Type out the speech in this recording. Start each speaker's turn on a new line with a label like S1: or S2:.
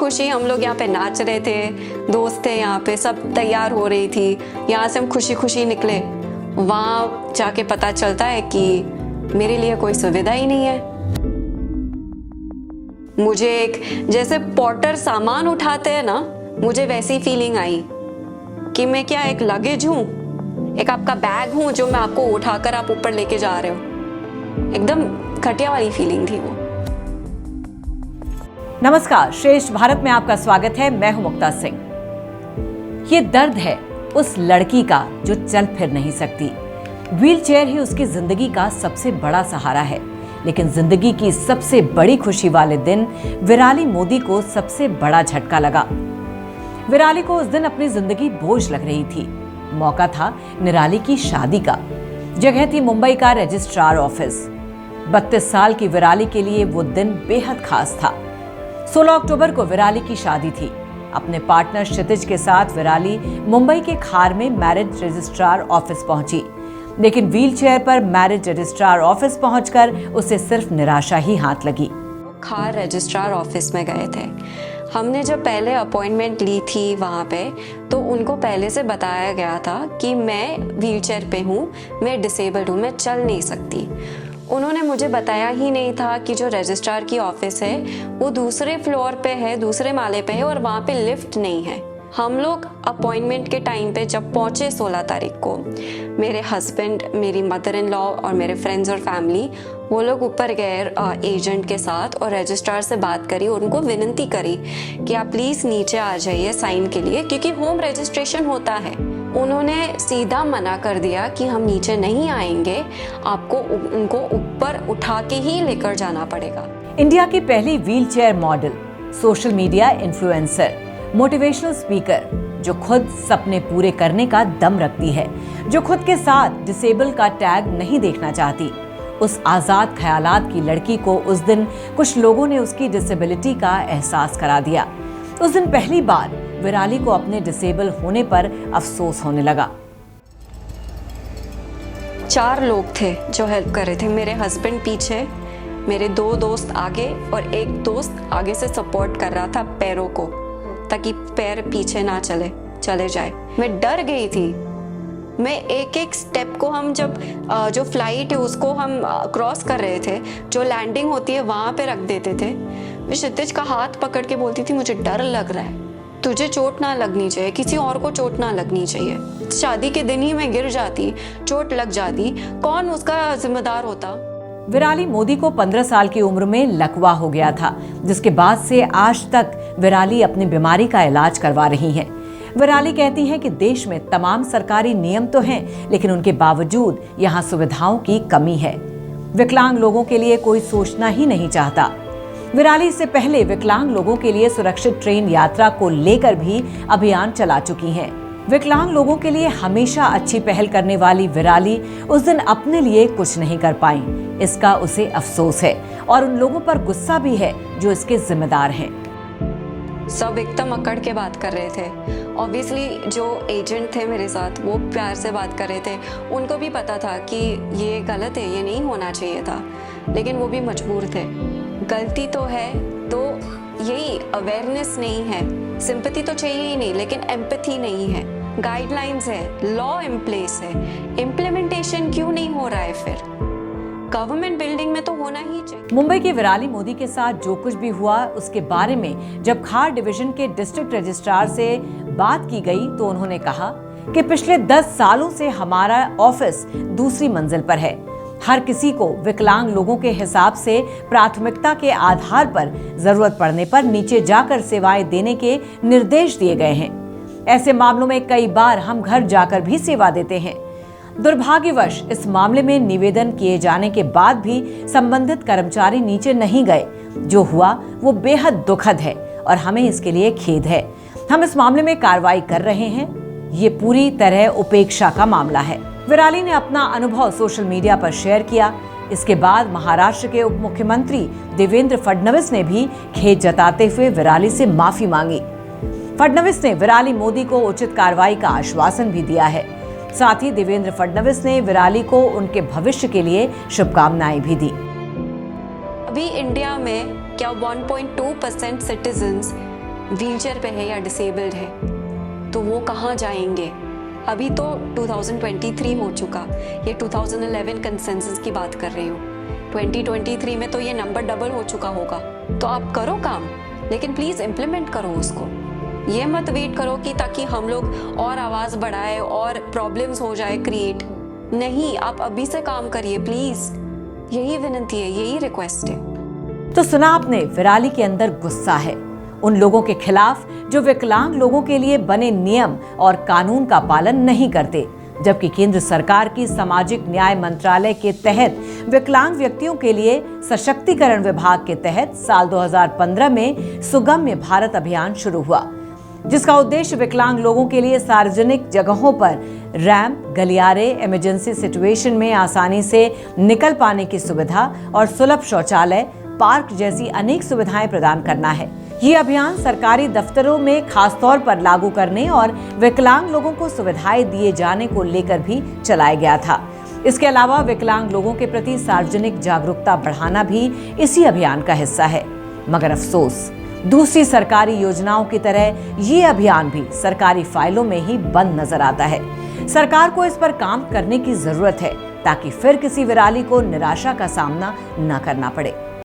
S1: खुशी हम लोग यहाँ पे नाच रहे थे, दोस्त थे यहाँ पे, सब तैयार हो रही थी, यहाँ से हम खुशी खुशी निकले। वहाँ जाके पता चलता है कि मेरे लिए कोई सुविधा ही नहीं है। मुझे एक जैसे पोर्टर सामान उठाते हैं ना, मुझे वैसी फीलिंग आई कि मैं क्या एक लगेज हूँ, एक आपका बैग हूँ जो मैं आपको उठाकर आप ऊपर लेके जा रहे हो। एकदम घटिया वाली फीलिंग थी वो।
S2: नमस्कार, श्रेष्ठ भारत में आपका स्वागत है। मैं हूं मुक्ता सिंह। ये दर्द है उस लड़की का जो चल फिर नहीं सकती। व्हीलचेयर ही उसकी जिंदगी का सबसे बड़ा सहारा है, लेकिन जिंदगी की सबसे बड़ी खुशी वाले दिन विराली मोदी को सबसे बड़ा झटका लगा। विराली को उस दिन अपनी जिंदगी बोझ लग रही थी। मौका था निराली की शादी का। जगह थी मुंबई का रजिस्ट्रार ऑफिस। 32 साल की विराली के लिए वो दिन बेहद खास था। 16 अक्टूबर को विराली की शादी थी। अपने पार्टनर क्षितिज के साथ विराली मुंबई के खार में मैरिज रजिस्ट्रार ऑफिस पहुंची, लेकिन व्हीलचेयर पर मैरिज रजिस्ट्रार ऑफिस पहुंचकर उसे सिर्फ निराशा ही हाथ लगी।
S1: खार रजिस्ट्रार ऑफिस में गए थे। हमने जब पहले अपॉइंटमेंट ली थी वहाँ पे, तो उनको पहले से बताया गया था कि मैं व्हीलचेयर पे हूँ, मैं डिसेबल्ड हूँ, मैं चल नहीं सकती। उन्होंने मुझे बताया ही नहीं था कि जो रजिस्ट्रार की ऑफिस है वो दूसरे फ्लोर पे है, दूसरे माले पे है और वहाँ पे लिफ्ट नहीं है। हम लोग अपॉइंटमेंट के टाइम पे जब पहुँचे 16 तारीख को, मेरे हस्बैंड, मेरी मदर इन लॉ और मेरे फ्रेंड्स और फैमिली, वो लोग ऊपर गए एजेंट के साथ और रजिस्ट्रार से बात करी और उनको विनती करी कि आप प्लीज़ नीचे आ जाइए साइन के लिए, क्योंकि होम रजिस्ट्रेशन होता है। उन्होंने सीधा मना कर दिया कि हम नीचे नहीं आएंगे, आपको उनको ऊपर उठा के ही लेकर जाना पड़ेगा।
S2: इंडिया की पहली wheelchair model, social media influencer, motivational speaker, जो खुद सपने पूरे करने का दम रखती है, जो खुद के साथ डिसेबल का टैग नहीं देखना चाहती, उस आजाद ख्यालात की लड़की को उस दिन कुछ लोगों ने उसकी डिसेबिलिटी का एहसास करा दिया। उस दिन पहली बार विराली को अपने डिसेबल होने पर अफसोस होने लगा।
S1: 4 लोग थे जो हेल्प कर रहे थे। मेरे हस्बैंड पीछे, मेरे 2 दोस्त आगे और एक दोस्त आगे से सपोर्ट कर रहा था पैरों को, ताकि पैर पीछे ना चले जाए। मैं डर गई थी। मैं एक एक स्टेप को, हम जब जो फ्लाइट है उसको हम क्रॉस कर रहे थे, जो लैंडिंग होती है वहाँ पे रख देते थे। मैं क्षितिज का हाथ पकड़ के बोलती थी, मुझे डर लग रहा है, तुझे चोट ना लगनी चाहिए, किसी और को चोट ना लगनी चाहिए। शादी के दिन ही मैं गिर जाती, चोट लग जाती, कौन उसका जिम्मेदार होता।
S2: विराली मोदी को 15 साल की उम्र में लकवा हो गया था, जिसके बाद से आज तक विराली अपनी बीमारी का इलाज करवा रही हैं। विराली कहती हैं कि देश में तमाम सरकारी नियम तो हैं, लेकिन उनके बावजूद यहाँ सुविधाओं की कमी है। विकलांग लोगों के लिए कोई सोचना ही नहीं चाहता। विराली इससे पहले विकलांग लोगों के लिए सुरक्षित ट्रेन यात्रा को लेकर भी अभियान चला चुकी हैं। विकलांग लोगों के लिए हमेशा अच्छी पहल करने वाली विराली उस दिन अपने लिए कुछ नहीं कर पाई। इसका उसे अफसोस है और उन लोगों पर गुस्सा भी है जो इसके जिम्मेदार हैं।
S1: सब एकदम अकड़ के बात कर रहे थे। ऑब्वियसली जो एजेंट थे मेरे साथ, वो प्यार से बात कर रहे थे। उनको भी पता था कि ये गलत है, ये नहीं होना चाहिए था, लेकिन वो भी मजबूर थे। गलती तो है, तो यही अवेयरनेस नहीं है, सिंपैथी तो चाहिए ही नहीं, लेकिन एम्पैथी नहीं है। गाइडलाइंस है, लॉ इन प्लेस है, इम्प्लीमेंटेशन क्यों नहीं हो रहा है? फिर गवर्नमेंट बिल्डिंग में तो होना ही चाहिए।
S2: मुंबई की विराली मोदी के साथ जो कुछ भी हुआ उसके बारे में जब खार डिवीजन के डिस्ट्रिक्ट रजिस्ट्रार से बात की गई, तो उन्होंने कहा कि पिछले 10 सालों से हमारा ऑफिस दूसरी मंजिल पर है। हर किसी को विकलांग लोगों के हिसाब से प्राथमिकता के आधार पर जरूरत पड़ने पर नीचे जाकर सेवाएं देने के निर्देश दिए गए हैं। ऐसे मामलों में कई बार हम घर जाकर भी सेवा देते हैं। दुर्भाग्यवश इस मामले में निवेदन किए जाने के बाद भी संबंधित कर्मचारी नीचे नहीं गए। जो हुआ वो बेहद दुखद है और हमें इसके लिए खेद है। हम इस मामले में कार्रवाई कर रहे हैं। ये पूरी तरह उपेक्षा का मामला है। विराली ने अपना अनुभव सोशल मीडिया पर शेयर किया। इसके बाद महाराष्ट्र के उप मुख्यमंत्री देवेंद्र फडणवीस ने भी खेद जताते हुए विराली से माफी मांगी। फडणवीस ने विराली मोदी को उचित कार्रवाई का आश्वासन भी दिया है। साथ ही देवेंद्र फडणवीस ने विराली को उनके भविष्य के लिए शुभकामनाएं भी दी।
S1: अभी इंडिया में क्या 1.2% सिटीजन्स व्हीलचेयर पे है या डिसेबल्ड है तो वो कहाँ जाएंगे? अभी तो 2023 हो चुका, ये 2011 कंसेंसस की बात कर रही हूँ। 2023 में तो ये नंबर डबल हो चुका होगा। तो आप करो काम, लेकिन प्लीज इम्प्लीमेंट करो उसको। ये मत वेट करो कि ताकि हम लोग और आवाज बढ़ाए और प्रॉब्लम्स हो जाए क्रिएट। नहीं, आप अभी से काम करिए प्लीज। यही विनती है, यही रिक्वेस्ट है।
S2: तो सुना आपने, विराली के अंदर गुस्सा है उन लोगों के खिलाफ जो विकलांग लोगों के लिए बने नियम और कानून का पालन नहीं करते, जबकि केंद्र सरकार की सामाजिक न्याय मंत्रालय के तहत विकलांग व्यक्तियों के लिए सशक्तिकरण विभाग के तहत साल 2015 में सुगम्य भारत अभियान शुरू हुआ, जिसका उद्देश्य विकलांग लोगों के लिए सार्वजनिक जगहों पर रैंप, गलियारे, इमरजेंसी सिचुएशन में आसानी से निकल पाने की सुविधा और सुलभ शौचालय, पार्क जैसी अनेक सुविधाएं प्रदान करना है। ये अभियान सरकारी दफ्तरों में खास तौर पर लागू करने और विकलांग लोगों को सुविधाएं दिए जाने को लेकर भी चलाया गया था। इसके अलावा विकलांग लोगों के प्रति सार्वजनिक जागरूकता बढ़ाना भी इसी अभियान का हिस्सा है। मगर अफसोस, दूसरी सरकारी योजनाओं की तरह ये अभियान भी सरकारी फाइलों में ही बंद नजर आता है। सरकार को इस पर काम करने की जरूरत है ताकि फिर किसी विराली को निराशा का सामना न करना पड़े।